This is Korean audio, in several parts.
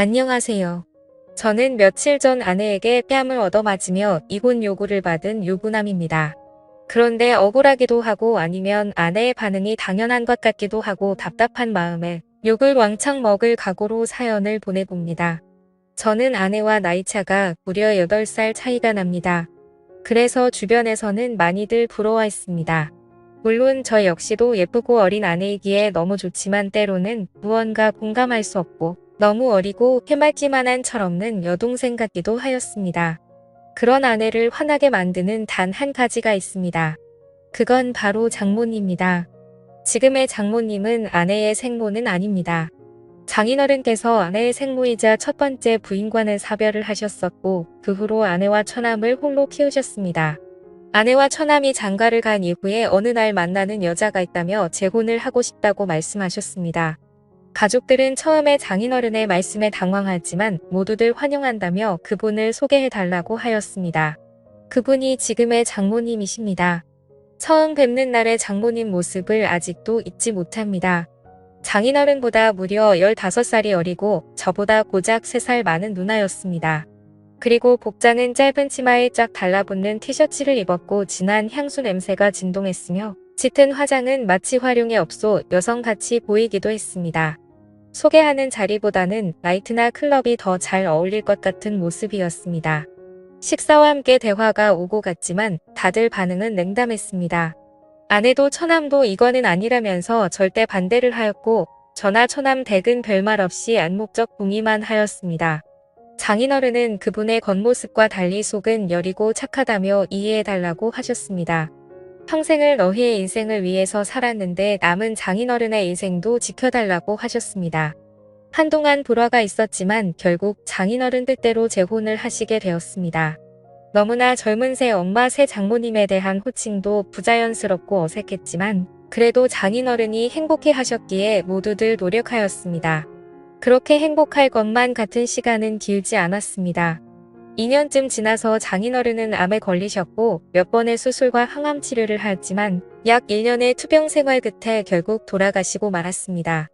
안녕하세요. 저는 며칠 전 아내에게 뺨을 얻어맞으며 이혼 요구를 받은 유부남입니다. 그런데 억울하기도 하고 아니면 아내의 반응이 당연한 것 같기도 하고 답답한 마음에 욕을 왕창 먹을 각오로 사연을 보내봅니다. 저는 아내와 나이차가 무려 8살 차이가 납니다. 그래서 주변에서는 많이들 부러워했습니다. 물론 저 역시도 예쁘고 어린 아내이기에 너무 좋지만 때로는 무언가 공감할 수 없고 너무 어리고 해맑기만한 철없는 여동생 같기도 하였습니다. 그런 아내를 화나게 만드는 단 한 가지가 있습니다. 그건 바로 장모님입니다. 지금의 장모님은 아내의 생모는 아닙니다. 장인어른께서 아내의 생모이자 첫 번째 부인과는 사별을 하셨었고 그 후로 아내와 처남을 홀로 키우셨습니다. 아내와 처남이 장가를 간 이후에 어느 날 만나는 여자가 있다며 재혼을 하고 싶다고 말씀하셨습니다. 가족들은 처음에 장인어른의 말씀에 당황하지만 모두들 환영한다며 그분을 소개해달라고 하였습니다. 그분이 지금의 장모님이십니다. 처음 뵙는 날의 장모님 모습을 아직도 잊지 못합니다. 장인어른보다 무려 15살이 어리고 저보다 고작 3살 많은 누나였습니다. 그리고 복장은 짧은 치마에 쫙 달라붙는 티셔츠를 입었고 진한 향수 냄새가 진동했으며 짙은 화장은 마치 활용의 업소 여성같이 보이기도 했습니다. 소개하는 자리보다는 나이트나 클럽이 더 잘 어울릴 것 같은 모습이었습니다. 식사와 함께 대화가 오고 갔지만 다들 반응은 냉담했습니다. 아내도 처남도 이거는 아니라면서 절대 반대를 하였고 저나 처남 댁은 별말 없이 안목적 동의만 하였습니다. 장인어른은 그분의 겉모습과 달리 속은 여리고 착하다며 이해해달라고 하셨습니다. 평생을 너희의 인생을 위해서 살았는데 남은 장인어른의 인생도 지켜달라고 하셨습니다. 한동안 불화가 있었지만 결국 장인어른 뜻대로 재혼을 하시게 되었습니다. 너무나 젊은 새 엄마 새 장모님에 대한 호칭도 부자연스럽고 어색했지만 그래도 장인어른이 행복해 하셨기에 모두들 노력하였습니다. 그렇게 행복할 것만 같은 시간은 길지 않았습니다. 2년쯤 지나서 장인어른은 암에 걸리셨고 몇 번의 수술과 항암 치료를 하였지만 약 1년의 투병 생활 끝에 결국 돌아가시고 말았습니다.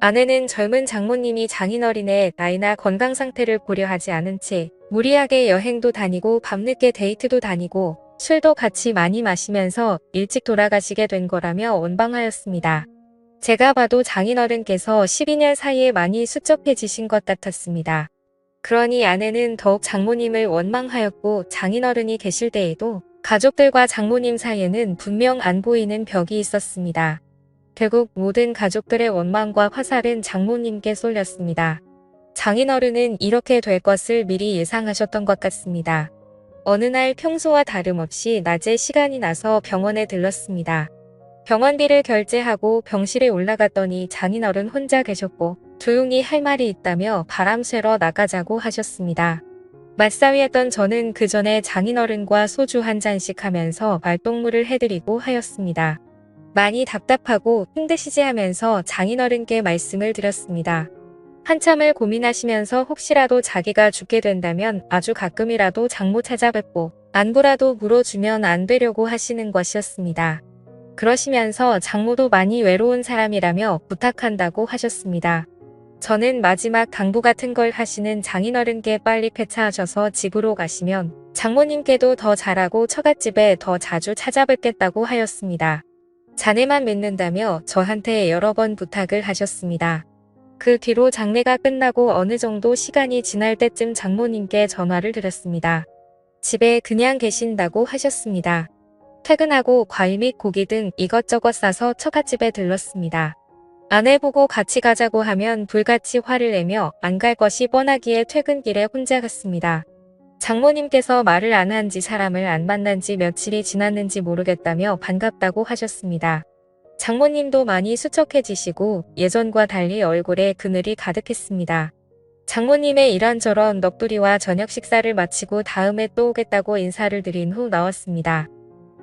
아내는 젊은 장모님이 장인어른의 나이나 건강 상태를 고려하지 않은 채 무리하게 여행도 다니고 밤늦게 데이트도 다니고 술도 같이 많이 마시면서 일찍 돌아가시게 된 거라며 원방하였습니다. 제가 봐도 장인어른께서 12년 사이에 많이 수척해지신 것 같았습니다. 그러니 아내는 더욱 장모님을 원망하였고 장인어른이 계실 때에도 가족들과 장모님 사이에는 분명 안 보이는 벽이 있었습니다. 결국 모든 가족들의 원망과 화살은 장모님께 쏠렸습니다. 장인어른은 이렇게 될 것을 미리 예상하셨던 것 같습니다. 어느 날 평소와 다름없이 낮에 시간이 나서 병원에 들렀습니다. 병원비를 결제하고 병실에 올라갔더니 장인어른 혼자 계셨고 조용히 할 말이 있다며 바람 쐬러 나가자고 하셨습니다. 맞사위했던 저는 그 전에 장인어른과 소주 한 잔씩 하면서 말동무를 해드리고 하였습니다. 많이 답답하고 힘드시지 하면서 장인어른께 말씀을 드렸습니다. 한참을 고민하시면서 혹시라도 자기가 죽게 된다면 아주 가끔이라도 장모 찾아뵙고 안부라도 물어주면 안 되려고 하시는 것이었습니다. 그러시면서 장모도 많이 외로운 사람이라며 부탁한다고 하셨습니다. 저는 마지막 당부 같은 걸 하시는 장인어른께 빨리 폐차하셔서 집으로 가시면 장모님께도 더 잘하고 처갓집에 더 자주 찾아뵙겠다고 하였습니다. 자네만 믿는다며 저한테 여러 번 부탁을 하셨습니다. 그 뒤로 장례가 끝나고 어느 정도 시간이 지날 때쯤 장모님께 전화를 드렸습니다. 집에 그냥 계신다고 하셨습니다. 퇴근하고 과일 및 고기 등 이것저것 싸서 처갓집에 들렀습니다. 아내 보고 같이 가자고 하면 불같이 화를 내며 안 갈 것이 뻔하기에 퇴근길에 혼자 갔습니다. 장모님께서 말을 안 한지 사람을 안 만난 지 며칠이 지났는지 모르겠다며 반갑다고 하셨습니다. 장모님도 많이 수척해지시고 예전과 달리 얼굴에 그늘이 가득했습니다. 장모님의 이런저런 넋두리와 저녁 식사를 마치고 다음에 또 오겠다고 인사를 드린 후 나왔습니다.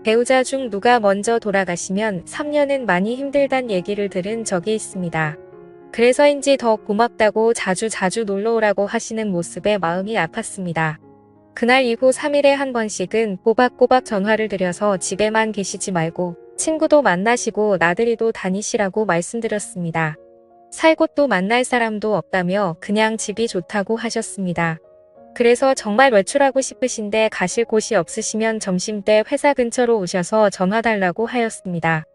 배우자 중 누가 먼저 돌아가시면 3년은 많이 힘들단 얘기를 들은 적이 있습니다. 그래서인지 더 고맙다고 자주 놀러오라고 하시는 모습에 마음이 아팠습니다. 그날 이후 3일에 한 번씩은 꼬박꼬박 전화를 드려서 집에만 계시지 말고 친구도 만나시고 나들이도 다니시라고 말씀드렸습니다. 살 곳도 만날 사람도 없다며 그냥 집이 좋다고 하셨습니다. 그래서 정말 외출하고 싶으신데 가실 곳이 없으시면 점심때 회사 근처로 오셔서 전화 달라고 하였습니다.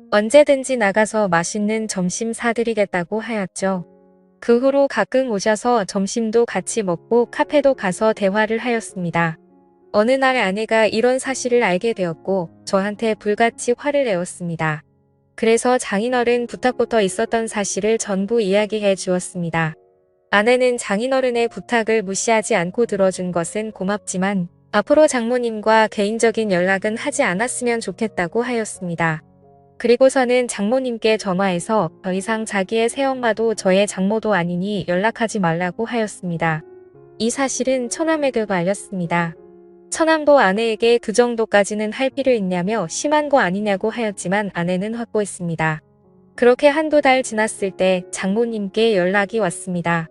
언제든지 나가서 맛있는 점심 사드리겠다고 하였죠. 그 후로 가끔 오셔서 점심도 같이 먹고 카페도 가서 대화를 하였습니다. 어느 날 아내가 이런 사실을 알게 되었고 저한테 불같이 화를 내었습니다. 그래서 장인어른 부탁부터 있었던 사실을 전부 이야기해 주었습니다. 아내는 장인어른의 부탁을 무시하지 않고 들어준 것은 고맙지만 앞으로 장모님과 개인적인 연락은 하지 않았으면 좋겠다고 하였습니다. 그리고서는 장모님께 전화해서 더 이상 자기의 새엄마도 저의 장모도 아니니 연락하지 말라고 하였습니다. 이 사실은 처남에게도 알렸습니다. 처남도 아내에게 그 정도까지는 할 필요 있냐며 심한 거 아니냐고 하였지만 아내는 확고했습니다. 그렇게 한두 달 지났을 때 장모님께 연락이 왔습니다.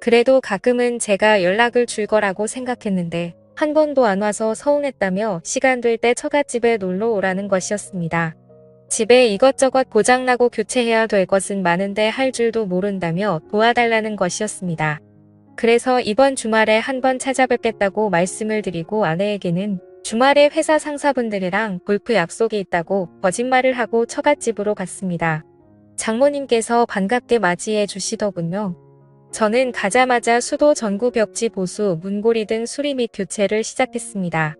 그래도 가끔은 제가 연락을 줄 거라고 생각했는데 한 번도 안 와서 서운했다며 시간 될 때 처갓집에 놀러 오라는 것이었습니다. 집에 이것저것 고장나고 교체해야 될 것은 많은데 할 줄도 모른다며 도와달라는 것이었습니다. 그래서 이번 주말에 한번 찾아뵙겠다고 말씀을 드리고 아내에게는 주말에 회사 상사분들이랑 골프 약속이 있다고 거짓말을 하고 처갓집으로 갔습니다. 장모님께서 반갑게 맞이해 주시더군요. 저는 가자마자 수도 전구 벽지 보수, 문고리 등 수리 및 교체를 시작했습니다.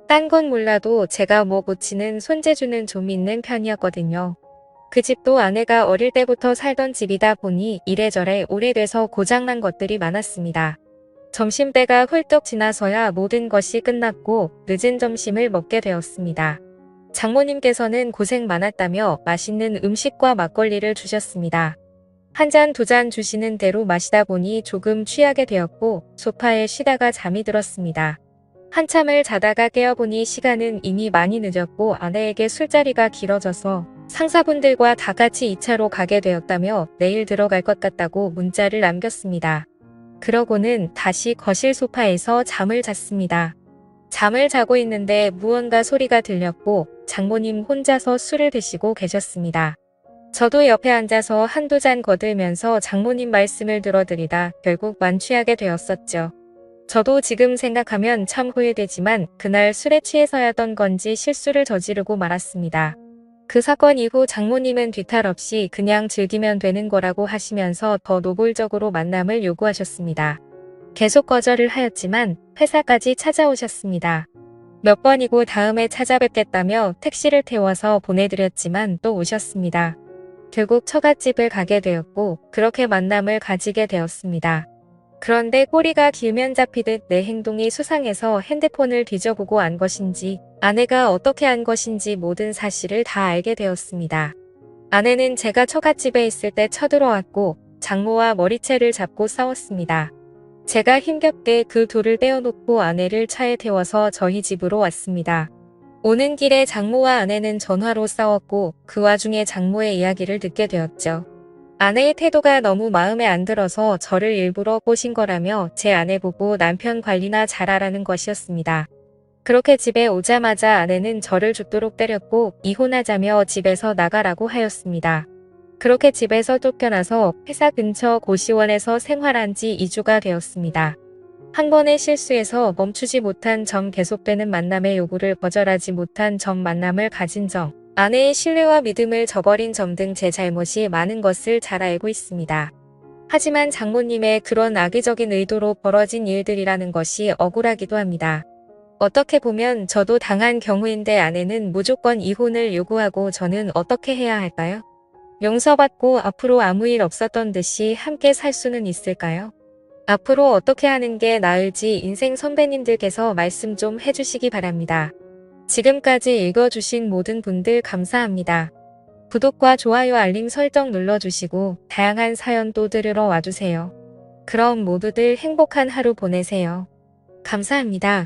딴 건 몰라도 제가 뭐 고치는 손재주는 좀 있는 편이었거든요. 그 집도 아내가 어릴 때부터 살던 집이다 보니 이래저래 오래돼서 고장난 것들이 많았습니다. 점심때가 훌쩍 지나서야 모든 것이 끝났고 늦은 점심을 먹게 되었습니다. 장모님께서는 고생 많았다며 맛있는 음식과 막걸리를 주셨습니다. 한 잔 두 잔 주시는 대로 마시다 보니 조금 취하게 되었고 소파에 쉬다가 잠이 들었습니다. 한참을 자다가 깨어보니 시간은 이미 많이 늦었고 아내에게 술자리가 길어져서 상사분들과 다 같이 2차로 가게 되었다며 내일 들어갈 것 같다고 문자를 남겼습니다. 그러고는 다시 거실 소파에서 잠을 잤습니다. 잠을 자고 있는데 무언가 소리가 들렸고 장모님 혼자서 술을 드시고 계셨습니다. 저도 옆에 앉아서 한두 잔 거들면서 장모님 말씀을 들어드리다 결국 만취하게 되었었죠. 저도 지금 생각하면 참 후회되지만 그날 술에 취해서였던 건지 실수를 저지르고 말았습니다. 그 사건 이후 장모님은 뒤탈 없이 그냥 즐기면 되는 거라고 하시면서 더 노골적으로 만남을 요구하셨습니다. 계속 거절을 하였지만 회사까지 찾아오셨습니다. 몇 번이고 다음에 찾아뵙겠다며 택시를 태워서 보내드렸지만 또 오셨습니다. 결국 처갓집을 가게 되었고 그렇게 만남을 가지게 되었습니다. 그런데 꼬리가 길면 잡히듯 내 행동이 수상해서 핸드폰을 뒤져보고 안 것인지 아내가 어떻게 한 것인지 모든 사실을 다 알게 되었습니다. 아내는 제가 처갓집에 있을 때 쳐들어왔고 장모와 머리채를 잡고 싸웠습니다. 제가 힘겹게 그 둘을 떼어놓고 아내를 차에 태워서 저희 집으로 왔습니다. 오는 길에 장모와 아내는 전화로 싸웠고 그 와중에 장모의 이야기를 듣게 되었죠. 아내의 태도가 너무 마음에 안 들어서 저를 일부러 꼬신 거라며 제 아내 보고 남편 관리나 잘하라는 것이었습니다. 그렇게 집에 오자마자 아내는 저를 죽도록 때렸고 이혼하자며 집에서 나가라고 하였습니다. 그렇게 집에서 쫓겨나서 회사 근처 고시원에서 생활한 지 2주가 되었습니다. 한 번의 실수에서 멈추지 못한 점, 계속되는 만남의 요구를 거절하지 못한 점, 만남을 가진 점, 아내의 신뢰와 믿음을 저버린 점 등 제 잘못이 많은 것을 잘 알고 있습니다. 하지만 장모님의 그런 악의적인 의도로 벌어진 일들이라는 것이 억울하기도 합니다. 어떻게 보면 저도 당한 경우인데 아내는 무조건 이혼을 요구하고 저는 어떻게 해야 할까요? 용서받고 앞으로 아무 일 없었던 듯이 함께 살 수는 있을까요? 앞으로 어떻게 하는 게 나을지 인생 선배님들께서 말씀 좀 해주시기 바랍니다. 지금까지 읽어주신 모든 분들 감사합니다. 구독과 좋아요 알림 설정 눌러주시고 다양한 사연 또 들으러 와주세요. 그럼 모두들 행복한 하루 보내세요. 감사합니다.